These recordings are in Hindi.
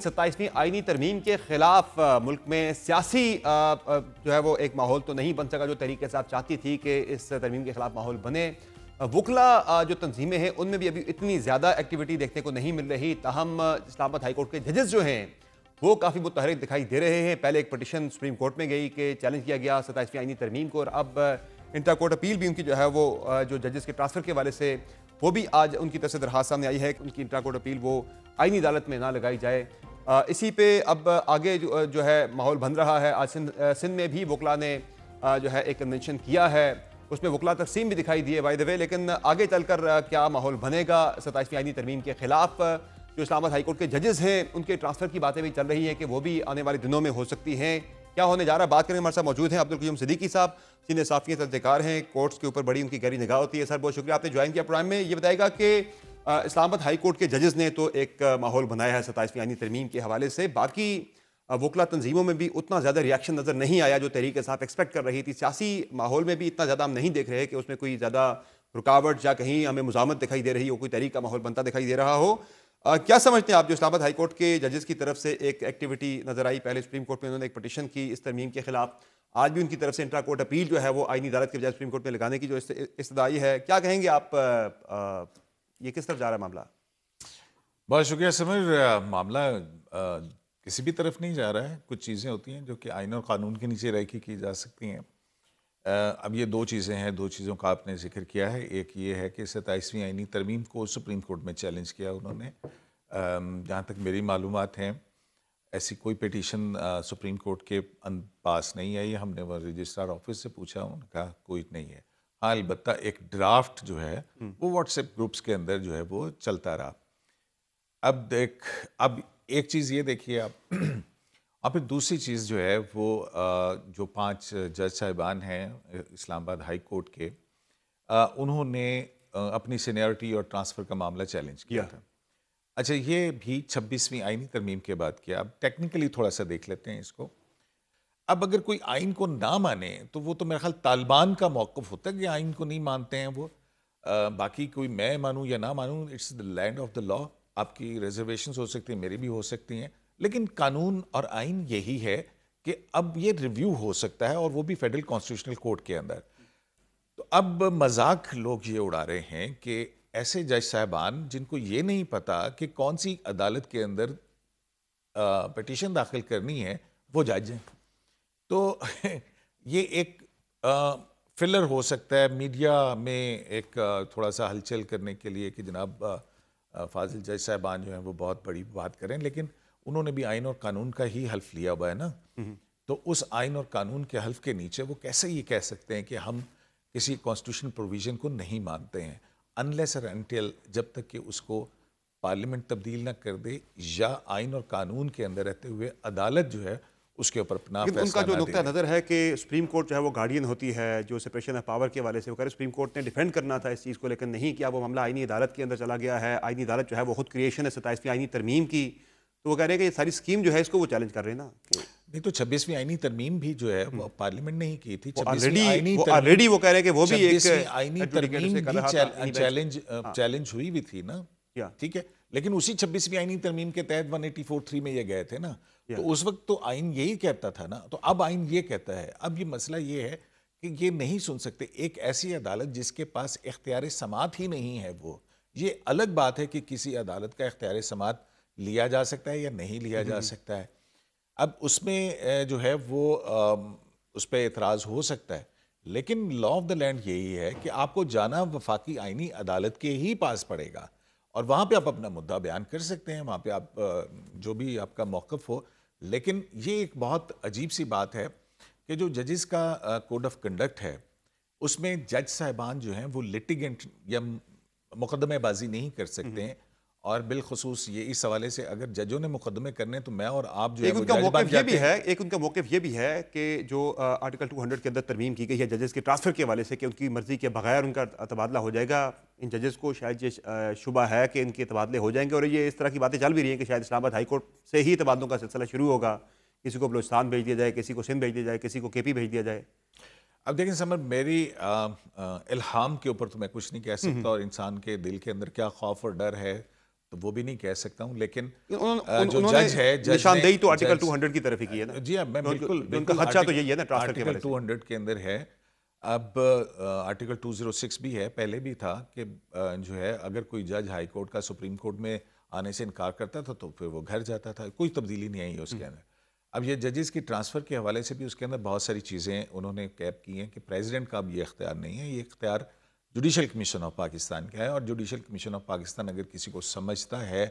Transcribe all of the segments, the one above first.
27वीं आईनी तरमीम के खिलाफ मुल्क में सियासी जो है वो एक माहौल तो नहीं बन सका जो तहरीक इंसाफ चाहती थी कि इस तरमीम के खिलाफ माहौल बने। वकला जो तंजीमें हैं उनमें भी अभी इतनी ज़्यादा एक्टिविटी देखने को नहीं मिल रही। ताहम इस्लामाबाद हाई कोर्ट के जजेस जो हैं वो काफ़ी मुतहरिक दिखाई दे रहे हैं। पहले एक पटिशन सुप्रीम कोर्ट में गई कि चैलेंज किया गया 27वीं आईनी तरमीम को, और अब इंटर कोर्ट अपील भी उनकी जो है वो जो जजेस के ट्रांसफ़र के वाले से वो भी आज उनकी तरफ से दरखास्त सामने आई है कि उनकी इंटर कोर्ट अपील वो आईनी अदालत में ना लगाई जाए। इसी पे अब आगे जो है माहौल बन रहा है। आज सिंध में भी वकला ने जो है एक कन्वेंशन किया है, उसमें वकला तकसीम भी दिखाई दी है बाय द वे। लेकिन आगे चलकर क्या माहौल बनेगा 27वीं आईनी तरमीम के खिलाफ, जो इस्लामाबाद हाई कोर्ट के जजेस हैं उनके ट्रांसफ़र की बातें भी चल रही हैं कि वो भी आने वाले दिनों में हो सकती हैं। क्या होने जा रहा है, बात करेंगे। हमारे साथ मौजूद हैं अब्दुल क़य्यूम सिद्दीकी साहब, सीनियर सहाफ़ी तहज़ीक़ार हैं। कोर्ट्स के ऊपर बड़ी उनकी गहरी निगाह होती है। सर बहुत शुक्रिया आपने ज्वाइन किया प्रोग्राम में। ये बताएगा कि इस्लामाबाद हाई कोर्ट के जजेस ने तो एक माहौल बनाया है 27वीं आईनी तरमीम के हवाले से, बाकी वकला तंजीमों में भी उतना ज़्यादा रिएक्शन नज़र नहीं आया जो तहरीक इंसाफ एक्सपेक्ट कर रही थी। सियासी माहौल में भी इतना ज़्यादा हम नहीं देख रहे कि उसमें कोई ज़्यादा रुकावट या कहीं हमें मुज़ामत दिखाई दे रही हो, कोई तहरीक का माहौल बनता दिखाई दे रहा हो। क्या समझते हैं आप, जो इस्लामाबाद हाई कोर्ट के जजेस की तरफ से एक एक्टिविटी नजर आई, पहले सुप्रीम कोर्ट में उन्होंने एक पटिशन की इस तरमीम के खिलाफ, आज भी उनकी तरफ से इंट्रा कोर्ट अपील जो है वो आईनी अदालत के बजाय सुप्रीम कोर्ट में लगाने की जो इस्तदाई है, क्या कहेंगे आप? ये किस तरफ जा रहा है मामला? बहुत शुक्रिया समर। मामला किसी भी तरफ नहीं जा रहा है। कुछ चीज़ें होती हैं जो कि आईन और कानून के नीचे रह के की जा सकती हैं। अब ये दो चीज़ें हैं, दो चीज़ों का आपने जिक्र किया है। एक ये है कि 27वीं आईनी तरमीम को सुप्रीम कोर्ट में चैलेंज किया उन्होंने। जहाँ तक मेरी मालूमात हैं ऐसी कोई पिटीशन सुप्रीम कोर्ट के पास नहीं आई। हमने वो रजिस्ट्रार ऑफिस से पूछा, उन्होंने कहा कोई नहीं है। हाँ, अलबत्ता एक ड्राफ्ट जो है वो व्हाट्सएप ग्रुप्स के अंदर जो है वो चलता रहा। अब एक चीज़ ये देखिए आप और फिर दूसरी चीज़ जो है वो जो 5 जज साहिबान हैं इस्लामाबाद हाई कोर्ट के, उन्होंने अपनी सीनियरिटी और ट्रांसफ़र का मामला चैलेंज किया था। अच्छा, ये भी 26वीं आईनी तरमीम के बाद किया। अब टेक्निकली थोड़ा सा देख लेते हैं इसको। अब अगर कोई आइन को ना माने तो वो तो मेरा ख्याल तालिबान का मौक़िफ़ होता है कि आइन को नहीं मानते हैं वो। बाकी कोई मैं मानूँ या ना मानूँ, it's the land of the law. आपकी रिजर्वेशंस हो सकती हैं, मेरी भी हो सकती हैं, लेकिन कानून और आइन यही है कि अब ये रिव्यू हो सकता है, और वो भी फेडरल कॉन्स्टिट्यूशनल कोर्ट के अंदर। तो अब मजाक लोग ये उड़ा रहे हैं कि ऐसे जज साहबान जिनको ये नहीं पता कि कौन सी अदालत के अंदर पिटीशन दाखिल करनी है वो जज हैं। तो ये एक फिलर हो सकता है मीडिया में, एक थोड़ा सा हलचल करने के लिए कि जनाब फाजिल जज साहबान जो हैं वो बहुत बड़ी बात करें, लेकिन उन्होंने भी आइन और कानून का ही हल्फ लिया हुआ है ना। तो उस आइन और कानून के हल्फ के नीचे वो कैसे ये कह सकते हैं कि हम किसी कॉन्स्टिट्यूशन प्रोविजन को नहीं मानते हैं, अनलेस और अनटिल जब तक कि उसको पार्लियामेंट तब्दील ना कर दे या आइन और कानून के अंदर रहते हुए अदालत जो है उसके ऊपर अपना फैसला उनका जो ना नुक्ता दे। नज़र है कि सुप्रीम कोर्ट जो है वो गार्डियन होती है जो सेपरेशन ऑफ पावर के वाले से, वो कह रहे सुप्रीम कोर्ट ने डिफेंड करना था इस चीज़ को, लेकिन नहीं किया। वो मामला आईनी अदालत के अंदर चला गया है। आईनी अदालत जो है वो खुद क्रिएशन है 27वीं आईनी तरमीम की, तो वो कह रहे हैं कि ये सारी स्कीम जो है इसको वो चैलेंज कर रहे हैं ना। नहीं तो 26वीं आईनी तरमीम भी जो है वो पार्लियामेंट ने ही की थी। ऑलरेडी वो कह रहे हैं कि वो भी एक आईनी तरमीम भी चैलेंज हुई भी थी ना। ठीक है, लेकिन उसी 26वीं आईनी तरमीम के तहत 184(3) में ये गए थे ना। तो उस वक्त तो आइन यही कहता था ना, तो अब आइन ये कहता है। अब ये मसला ये है कि ये नहीं सुन सकते एक ऐसी अदालत जिसके पास इख्तियार समात ही नहीं है। वो ये अलग बात है कि किसी अदालत का इख्तियार समात लिया जा सकता है या नहीं लिया जा सकता है। अब उसमें जो है वो उस पर एतराज़ हो सकता है, लेकिन लॉ ऑफ द लैंड यही है कि आपको जाना वफाकी आईनी अदालत के ही पास पड़ेगा, और वहाँ पे आप अपना मुद्दा बयान कर सकते हैं, वहाँ पे आप जो भी आपका मौक़िफ़ हो। लेकिन ये एक बहुत अजीब सी बात है कि जो जजेस का कोड ऑफ कंडक्ट है उसमें जज साहिबान जो हैं वो लिटिगेंट या मुकदमेबाजी नहीं कर सकते हैं। और बिलखुसूस ये इस हवाले से अगर जजों ने मुकदमे करने तो मैं और आप जो एक उनका मौक़िफ़ ये भी है कि जो आर्टिकल 200 के अंदर तरमीम की गई है जजेस के ट्रांसफ़र के हवाले से कि उनकी मर्ज़ी के बगैर उनका तबादला हो जाएगा। इन जजेस को शायद ये शुबा है कि इनके तबादले हो जाएंगे, और ये इस तरह की बातें चल भी रही हैं कि शायद इस्लामाबाद हाई कोर्ट से ही तबादलों का सिलसिला शुरू होगा। किसी को बलूचिस्तान भेज दिया जाए, किसी को सिंध भेज दिया जाए, किसी को KP भेज दिया जाए। अब देखें समर, मेरी इल्हाम के ऊपर तो मैं कुछ नहीं कह सकता, और इंसान के दिल के अंदर क्या खौफ और डर है तो वो भी नहीं कह सकता हूँ, लेकिन जो उन्होंने जज है, जज निशानदेही तो आर्टिकल जज 200 की तरफ ही की है ना। जी हाँ, मैं बिल्कुल उनका बिल्कुल खदशा तो यही है ना ट्रांसफर के आर्टिकल वाले से। 200 के अंदर है। अब आर्टिकल 206 भी है, पहले भी था कि जो है अगर कोई जज हाई कोर्ट का सुप्रीम कोर्ट में आने से इनकार करता था तो फिर वो घर जाता था, कोई तब्दीली नहीं आई है उसके अंदर। अब ये जजेस की ट्रांसफ़र के हवाले से भी उसके अंदर बहुत सारी चीज़ें उन्होंने कैप की हैं कि प्रेसिडेंट का अब ये इख्तियार नहीं है, ये इख्तियार जुडिशल कमीशन ऑफ पाकिस्तान का है। और जुडिशल कमीशन ऑफ पाकिस्तान अगर किसी को समझता है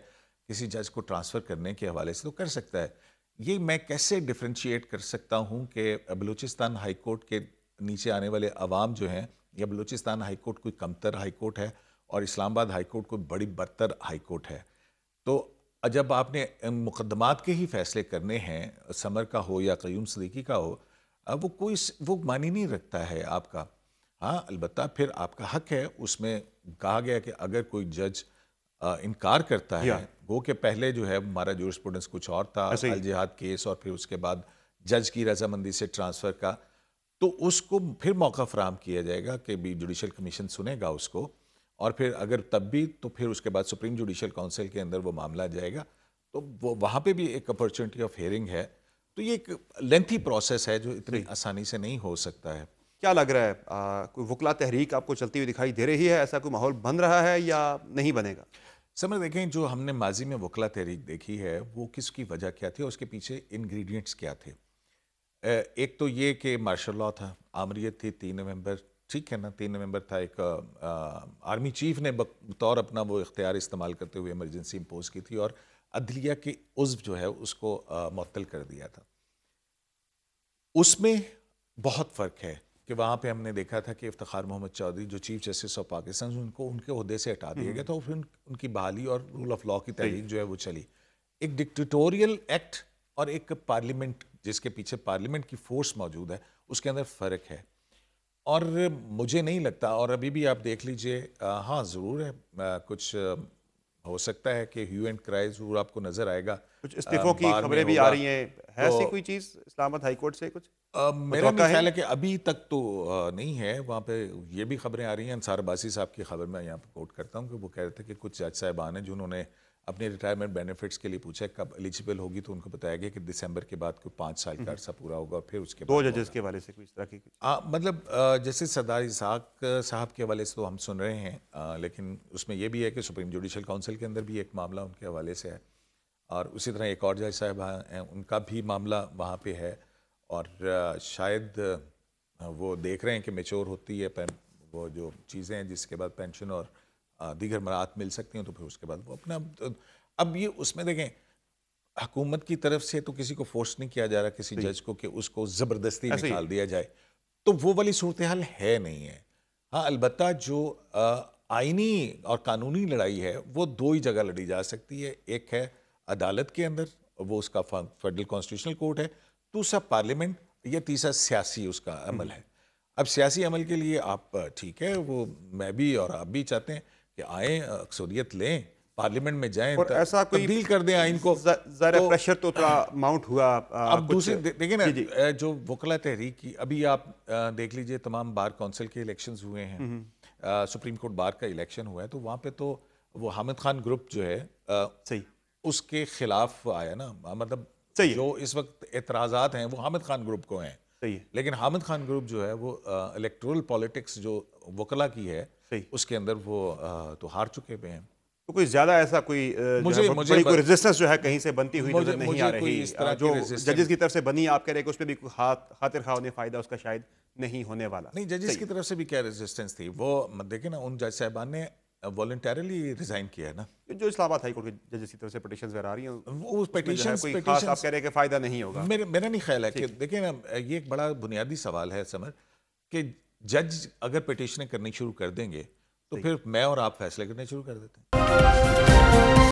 किसी जज को ट्रांसफ़र करने के हवाले से तो कर सकता है। ये मैं कैसे डिफ्रेंशिएट कर सकता हूँ कि बलूचिस्तान हाई कोर्ट के नीचे आने वाले अवाम जो हैं, या बलूचिस्तान हाई कोर्ट कोई कमतर हाई कोर्ट है और इस्लामाबाद हाई कोर्ट कोई बड़ी बदतर हाई कोर्ट है। तो जब आपने मुकदमात के ही फैसले करने हैं, समर का हो या क़य्यूम सिद्दीकी का हो, वो कोई वो मानी नहीं रखता है आपका। हाँ, अलबत्ता फिर आपका हक है, उसमें कहा गया कि अगर कोई जज इनकार करता है, वो कि पहले जो है हमारा जूरिस्प्रूडेंस कुछ और था, अल जिहाद केस और फिर उसके बाद जज की रजामंदी से ट्रांसफ़र का, तो उसको फिर मौका फराहम किया जाएगा कि भी जुडिशल कमीशन सुनेगा उसको, और फिर अगर तब भी तो फिर उसके बाद सुप्रीम जुडिशल काउंसिल के अंदर वो मामला जाएगा, तो वो वहाँ पे भी एक अपॉर्चुनिटी ऑफ हियरिंग है। तो ये एक लेंथी प्रोसेस है जो इतनी आसानी से नहीं हो सकता है। क्या लग रहा है, कोई वकला तहरीक आपको चलती हुई दिखाई दे रही है? ऐसा कोई माहौल बन रहा है या नहीं बनेगा? समझ देखें, जो हमने माजी में वकला तहरीक देखी है वो किसकी वजह क्या थी और उसके पीछे इंग्रेडिएंट्स क्या थे। एक तो ये कि मार्शल लॉ था, आमरीत थी, 3 नवंबर, ठीक है ना, 3 नवंबर था, एक आर्मी चीफ ने बतौर अपना वो इख्तियार इस्तेमाल करते हुए इमरजेंसी इम्पोज की थी और अदलिया के उज़्व जो है उसको मुअत्तल कर दिया था। उसमें बहुत फ़र्क है कि वहाँ पे हमने देखा था कि इफ्तिखार मोहम्मद चौधरी जो चीफ जस्टिस ऑफ पाकिस्तान, उनको उनके ओहदे से हटा दिया गया था और फिर उनकी बहाली और रूल ऑफ लॉ की तहरीक जो है वो चली। एक डिक्टेटोरियल एक्ट और एक पार्लियामेंट जिसके पीछे पार्लियामेंट की फोर्स मौजूद है, उसके अंदर फ़र्क है। और मुझे नहीं लगता, और अभी भी आप देख लीजिए, हाँ ज़रूर है, कुछ हो सकता है कि ह्यू एंड क्राई ज़रूर आपको नज़र आएगा, कुछ इस्तीफों की खबरें भी आ रही हैं, है ऐसी कोई चीज़ इस्लामाबाद हाई कोर्ट से कुछ? मेरा भी ख्याल है कि अभी तक तो नहीं है। वहाँ पे ये भी खबरें आ रही हैं, अंसार अब्बासी साहब की खबर मैं यहाँ पे कोट करता हूँ कि वो कह रहे थे कि कुछ जज साहिबान हैं जिन्होंने अपने रिटायरमेंट बेनिफिट्स के लिए पूछा कब एलिजिबल होगी, तो उनको बताया गया कि दिसंबर के बाद कोई 5 साल का अर्सा पूरा होगा और फिर उसके बाद 2 जजेस के हवाले से कोई इस तरह की मतलब जैसे सरदार इसाक साहब के हवाले से तो हम सुन रहे हैं, लेकिन उसमें यह भी है कि सुप्रीम जुडिशल काउंसिल के अंदर भी एक मामला उनके हवाले से है, और उसी तरह एक और जज साहब हैं, उनका भी मामला वहाँ पे है, और शायद वो देख रहे हैं कि मैच्योर होती है वो जो चीज़ें हैं जिसके बाद पेंशन और दीगर मराहत मिल सकती हैं, तो फिर उसके बाद वो अपना अब ये उसमें देखें, हुकूमत की तरफ से तो किसी को फोर्स नहीं किया जा रहा किसी जज को कि उसको ज़बरदस्ती निकाल दिया जाए, तो वो वाली सूरत हाल है नहीं है। हाँ, अलबत्ता जो आइनी और कानूनी लड़ाई है वो 2 ही जगह लड़ी जा सकती है, एक है अदालत के अंदर, वो उसका फेडरल कॉन्स्टिट्यूशनल कोर्ट है, दूसरा पार्लियामेंट, या तीसरा सियासी उसका अमल है। अब सियासी अमल के लिए आप ठीक है, वो मैं भी और आप भी चाहते हैं कि आए, अक्सरियत लें, पार्लियामेंट में जाएं और ऐसा कोई तब्दील कर दें आइन को। ज़रा प्रेशर तो थोड़ा माउंट हुआ। अब दूसरी देखिए ना, जो वकला तहरीक की अभी आप देख लीजिए, तमाम बार काउंसिल के इलेक्शंस हुए हैं, सुप्रीम कोर्ट बार का इलेक्शन हुआ है, तो वहाँ पे तो वो हामिद खान ग्रुप जो है सही उसके खिलाफ आया ना, मतलब जो इस वक्त एतराज़ात हैं वो हामिद खान ग्रुप को हैं, सही है, लेकिन हामिद खान ग्रुप जो है वो इलेक्टोरल पॉलिटिक्स जो वकला की है उसके अंदर वो तो हार चुके हुए हैं। तो कोई ज्यादा ऐसा कोई मुझे कोई रेजिस्टेंस जो है कहीं से बनती हुई नजर नहीं आ रही, जो जजेस की तरफ से बनी, आप कह रहे हैं कि उसमें भी खातिर खा उन्हें फायदा उसका शायद नहीं होने वाला। नहीं, जजेस की तरफ से भी क्या रेजिस्टेंस थी, वो देखें ना, उन जज साहबान ने वॉलंटरली रिजाइन किया है ना, जो इस्लामाबाद हाई कोर्ट के जजेस की तरफ से पिटीशंस वगैरह आ रही हैं, वो पिटीशंस आप कह रहे हैं कि फायदा नहीं होगा। मेरा नहीं ख्याल है कि देखिए ना, ये एक बड़ा बुनियादी सवाल है समर, कि जज अगर पिटीशनें करनी शुरू कर देंगे तो फिर मैं और आप फैसले करने शुरू कर देते हैं।